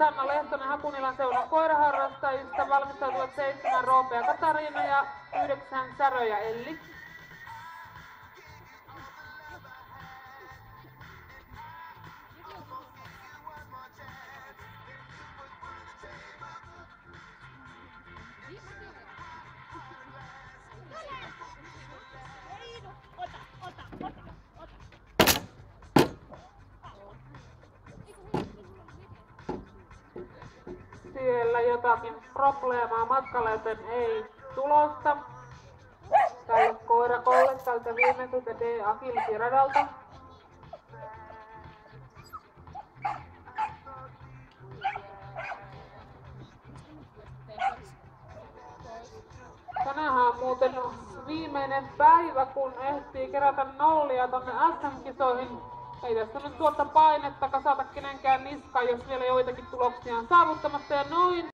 Sanna Lehtonen Hakunilan seudun koiraharrastajista valmistautuvat 7 Roopea Katariina ja 9 Särö ja Elli. Siellä jotakin probleemaa matkalla, joten ei tulosta. Tälle koirakollegalta viimeiseltä D. Akilti radalta. Tänään on muuten viimeinen päivä, kun ehtii kerätä nollia tonne SM-kisoihin. Ei tässä nyt tuota painetta kasata kenenkään niskaan, jos vielä joitakin tuloksia on saavuttamatta ja noin.